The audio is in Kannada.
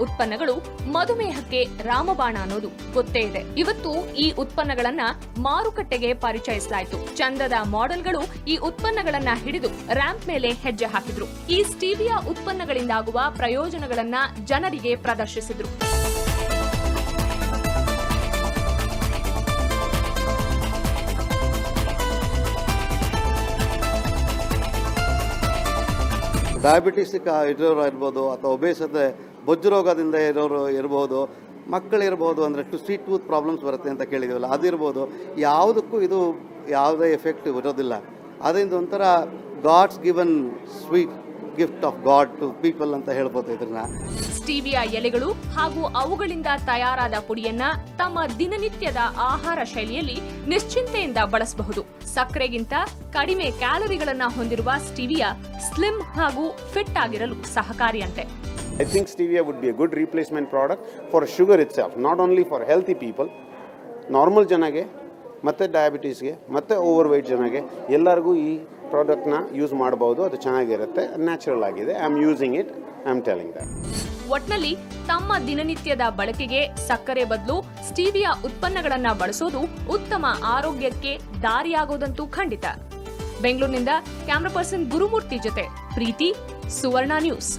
ಉತ್ಪನ್ನಗಳು ಮಧುಮೇಹಕ್ಕೆ ರಾಮಬಾಣ ಅನ್ನೋದು ಗೊತ್ತೇ ಇದೆ. ಇವತ್ತು ಈ ಉತ್ಪನ್ನಗಳನ್ನ ಮಾರುಕಟ್ಟೆಗೆ ಪರಿಚಯಿಸಲಾಯಿತು. ಚಂದದ ಮಾಡೆಲ್ಗಳು ಈ ಉತ್ಪನ್ನಗಳನ್ನ ಹಿಡಿದು ರ್ಯಾಂಪ್ ಮೇಲೆ ಹೆಜ್ಜೆ ಹಾಕಿದ್ರು. ಈ ಸ್ಟೀವಿಯಾ ಉತ್ಪನ್ನಗಳಿಂದಾಗುವ ಪ್ರಯೋಜನಗಳನ್ನ ಜನರಿಗೆ ಪ್ರದರ್ಶಿಸಿದ್ರು. ಡಯಾಬಿಟಿಸ್ ಇರೋರು ಇರ್ಬೋದು, ಅಥವಾ ಒಬೇಸತೆ ಬೊಜ್ಜು ರೋಗದಿಂದ ಇರೋರು ಇರ್ಬೋದು, ಮಕ್ಕಳಿರ್ಬೋದು, ಅಂದರೆ ಸ್ವೀಟ್ ಟೂತ್ ಪ್ರಾಬ್ಲಮ್ಸ್ ಬರುತ್ತೆ ಅಂತ ಕೇಳಿದ್ದೀವಲ್ಲ, ಅದಿರ್ಬೋದು. ಯಾವುದಕ್ಕೂ ಇದು ಯಾವುದೇ ಎಫೆಕ್ಟ್ ಇರೋದಿಲ್ಲ. ಅದರಿಂದ ಒಂಥರ God's given sweet gift of God to people ಅಂತ ಹೇಳ್ಬೋದು ಇದನ್ನ. ಸ್ಟೀವಿಯಾ ಎಲೆಗಳು ಹಾಗೂ ಅವುಗಳಿಂದ ತಯಾರಾದ ಪುಡಿಯನ್ನ ತಮ್ಮ ದಿನನಿತ್ಯದ ಆಹಾರ ಶೈಲಿಯಲ್ಲಿ ನಿಶ್ಚಿಂತೆಯಿಂದ ಬಳಸಬಹುದು. ಸಕ್ಕರೆಗಿಂತ ಕಡಿಮೆ ಕ್ಯಾಲರಿಗಳನ್ನ ಹೊಂದಿರುವ ಸ್ಟೀವಿಯಾ ಸ್ಲಿಮ್ ಹಾಗೂ fit ಆಗಿರಲು ಸಹಕಾರಿಯಂತೆ. I think stevia would be a good replacement product for sugar itself, not only for healthy people, normal ಜನಗೆ ಮತ್ತು ಡಯಾಬಿಟೀಸ್ಗೆ ಮತ್ತು ಓವರ್ ವೆಯ್ಟ್ ಜನಗೆ ಎಲ್ಲರಿಗೂ ಈ ಪ್ರಾಡಕ್ಟ್ನ ಯೂಸ್ ಮಾಡಬಹುದು. ಅದು ಚೆನ್ನಾಗಿರುತ್ತೆ, ನ್ಯಾಚುರಲ್ ಆಗಿದೆ. I am using it, I am telling that. ಒಟ್ನಲ್ಲಿ ತಮ್ಮ ದಿನನಿತ್ಯದ ಬಳಕೆಗೆ ಸಕ್ಕರೆ ಬದಲು ಸ್ಟೀವಿಯಾ ಉತ್ಪನ್ನಗಳನ್ನ ಬಳಸೋದು ಉತ್ತಮ ಆರೋಗ್ಯಕ್ಕೆ ದಾರಿಯಾಗೋದಂತೂ ಖಂಡಿತ. ಬೆಂಗಳೂರಿನಿಂದ ಕ್ಯಾಮರಾ ಪರ್ಸನ್ ಗುರುಮೂರ್ತಿ ಜೊತೆ ಪ್ರೀತಿ, ಸುವರ್ಣ ನ್ಯೂಸ್.